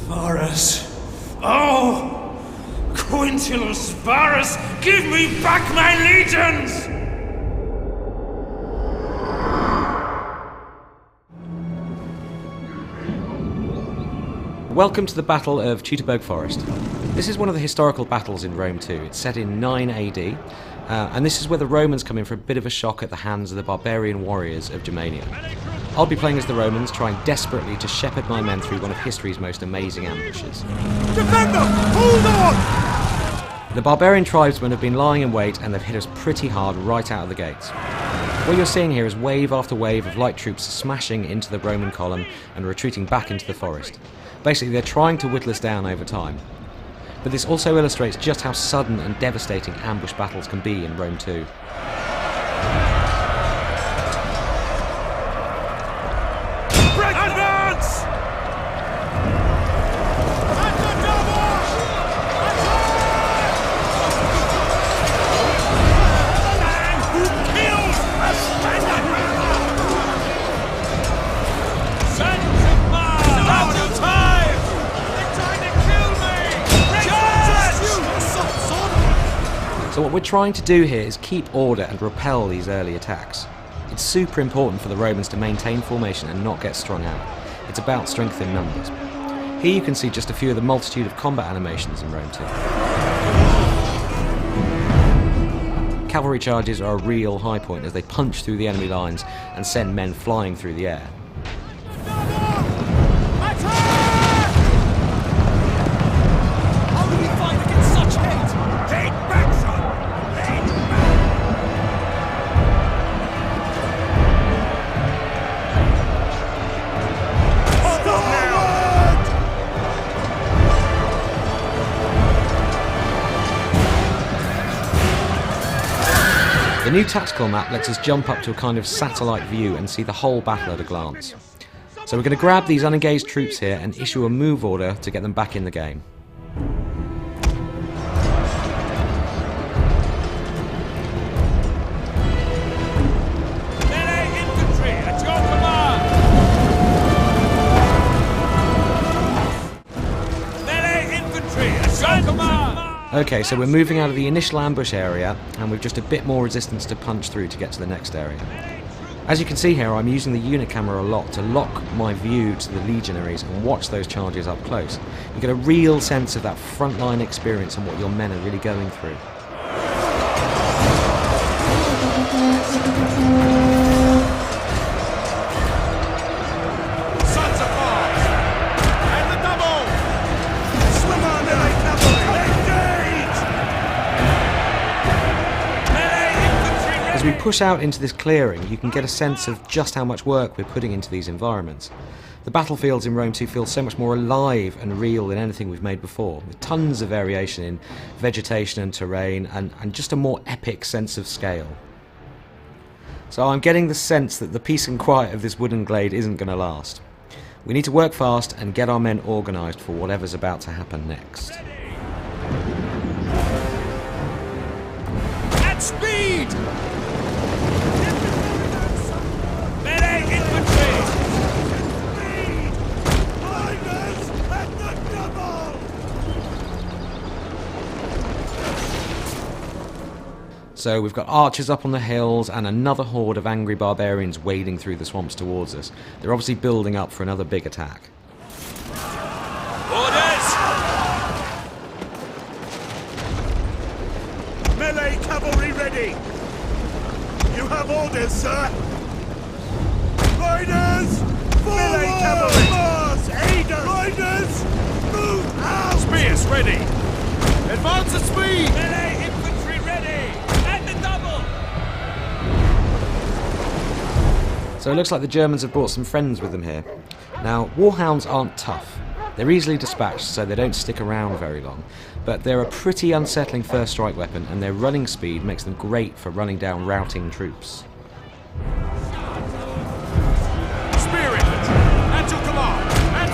Varus. Oh! Quintilis Varus, give me back my legions! Welcome to the Battle of Teutoburg Forest. This is one of the historical battles in Rome too. It's set in 9 AD, and this is where the Romans come in for a bit of a shock at the hands of the barbarian warriors of Germania. I'll be playing as the Romans, trying desperately to shepherd my men through one of history's most amazing ambushes. Defend them! Hold on! The barbarian tribesmen have been lying in wait and they've hit us pretty hard right out of the gates. What you're seeing here is wave after wave of light troops smashing into the Roman column and retreating back into the forest. Basically, they're trying to whittle us down over time. But this also illustrates just how sudden and devastating ambush battles can be in Rome 2. Advance! So what we're trying to do here is keep order and repel these early attacks. It's super important for the Romans to maintain formation and not get strung out. It's about strength in numbers. Here you can see just a few of the multitude of combat animations in Rome 2. Cavalry charges are a real high point as they punch through the enemy lines and send men flying through the air. The new tactical map lets us jump up to a kind of satellite view and see the whole battle at a glance. So we're going to grab these unengaged troops here and issue a move order to get them back in the game. Melee infantry at your command! Melee infantry at your command! Okay, so we're moving out of the initial ambush area and we've just a bit more resistance to punch through to get to the next area. As you can see here, I'm using the unit camera a lot to lock my view to the legionaries and watch those charges up close. You get a real sense of that frontline experience and what your men are really going through. As we push out into this clearing, you can get a sense of just how much work we're putting into these environments. The battlefields in Rome 2 feel so much more alive and real than anything we've made before, with tons of variation in vegetation and terrain, and just a more epic sense of scale. So I'm getting the sense that the peace and quiet of this wooden glade isn't going to last. We need to work fast and get our men organised for whatever's about to happen next. At speed! Melee infantry! Riders at the double! So we've got archers up on the hills and another horde of angry barbarians wading through the swamps towards us. They're obviously building up for another big attack. Orders! Melee cavalry ready! You have orders, sir! Riders! Melee cavalry! Mars! Aid us! Riders! Move out! Spears ready! Advance at speed! Melee infantry ready! At the double! So it looks like the Germans have brought some friends with them here. Now, warhounds aren't tough. They're easily dispatched, so they don't stick around very long. But they're a pretty unsettling first strike weapon, and their running speed makes them great for running down routing troops. Spear infantry! At your command! At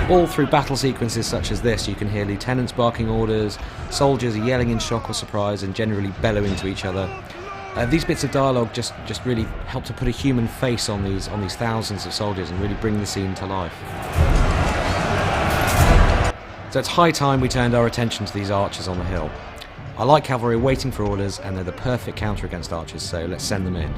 speed! All through battle sequences such as this, you can hear lieutenants barking orders, soldiers are yelling in shock or surprise and generally bellowing to each other. These bits of dialogue just really help to put a human face on these thousands of soldiers and really bring the scene to life. So it's high time we turned our attention to these archers on the hill. I like cavalry waiting for orders, and they're the perfect counter against archers, so let's send them in.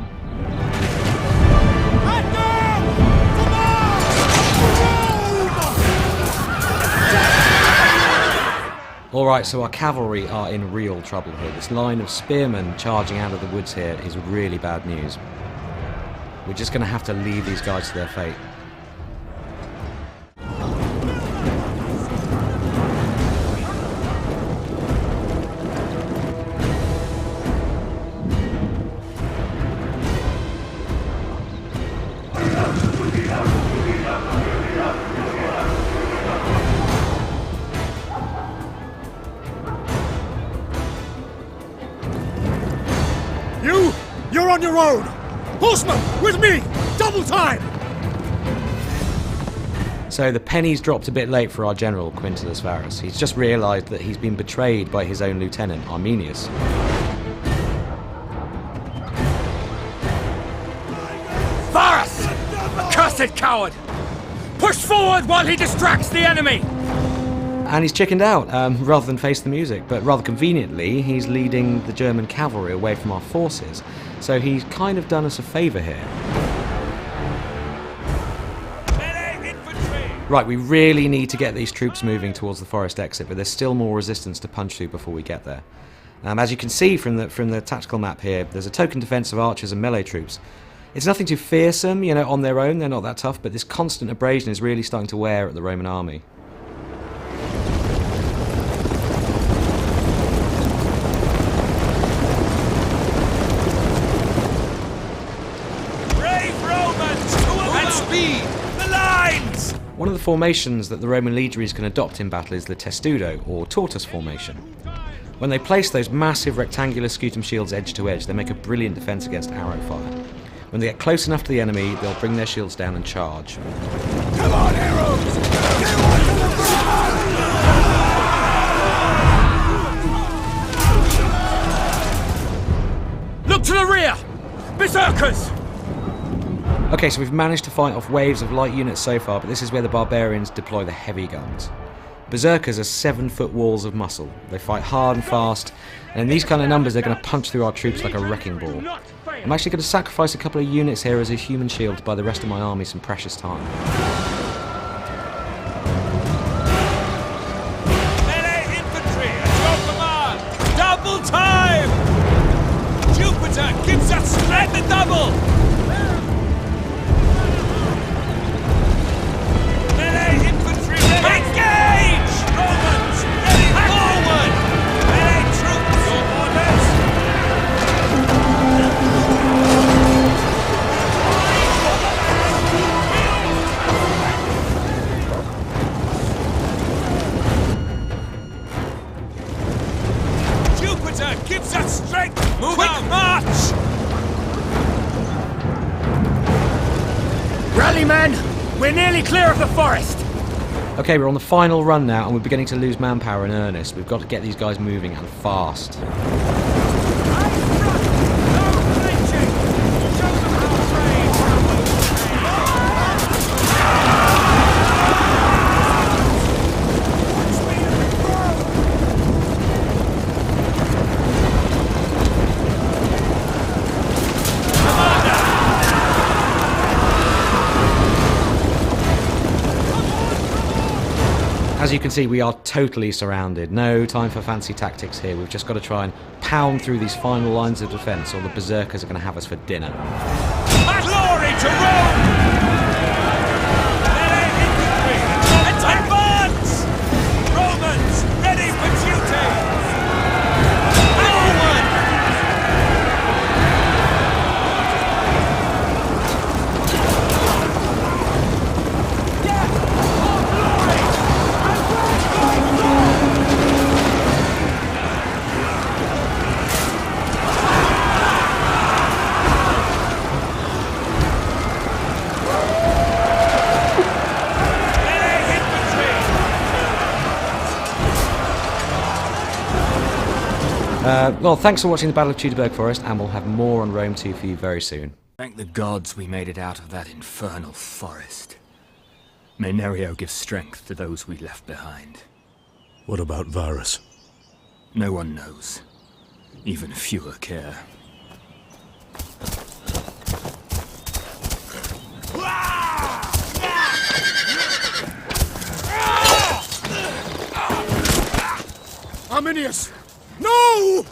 Alright, so our cavalry are in real trouble here. This line of spearmen charging out of the woods here is really bad news. We're just going to have to leave these guys to their fate. You're on your own! Horsemen, with me! Double time! So the penny's dropped a bit late for our general, Quintus Varus. He's just realised that he's been betrayed by his own lieutenant, Arminius. Varus! Accursed coward! Push forward while he distracts the enemy! And he's chickened out, rather than face the music, but rather conveniently, he's leading the German cavalry away from our forces. So he's kind of done us a favour here. Right, we really need to get these troops moving towards the forest exit, but there's still more resistance to punch through before we get there. As you can see from the tactical map here, there's a token defence of archers and melee troops. It's nothing too fearsome, you know, on their own, they're not that tough, but this constant abrasion is really starting to wear at the Roman army. One of the formations that the Roman legionaries can adopt in battle is the testudo, or tortoise formation. When they place those massive rectangular scutum shields edge to edge, they make a brilliant defence against arrow fire. When they get close enough to the enemy, they'll bring their shields down and charge. Come on, arrows! Get on to the front! Look to the rear! Berserkers! Okay, so we've managed to fight off waves of light units so far, but this is where the barbarians deploy the heavy guns. Berserkers are 7-foot walls of muscle. They fight hard and fast, and in these kind of numbers they're going to punch through our troops like a wrecking ball. I'm actually going to sacrifice a couple of units here as a human shield to buy the rest of my army some precious time. Melee infantry at your command! Double time! Jupiter gives us strength and double! Engage! Romans, ready forward! Melee troops, your orders! Jupiter gives us strength! Move Quick out. March! Rally, men! We're nearly clear of the forest! Okay, we're on the final run now, and we're beginning to lose manpower in earnest. We've got to get these guys moving, and fast. As you can see, we are totally surrounded. No time for fancy tactics here. We've just got to try and pound through these final lines of defence, or the berserkers are going to have us for dinner. Glory to Rome! Melee infantry! Advance! Romans, ready for duty! Forward! Well, thanks for watching the Battle of Teutoburg Forest, and we'll have more on Rome 2 for you very soon. Thank the gods we made it out of that infernal forest. May Nerio give strength to those we left behind. What about Varus? No one knows. Even fewer care. Arminius! No!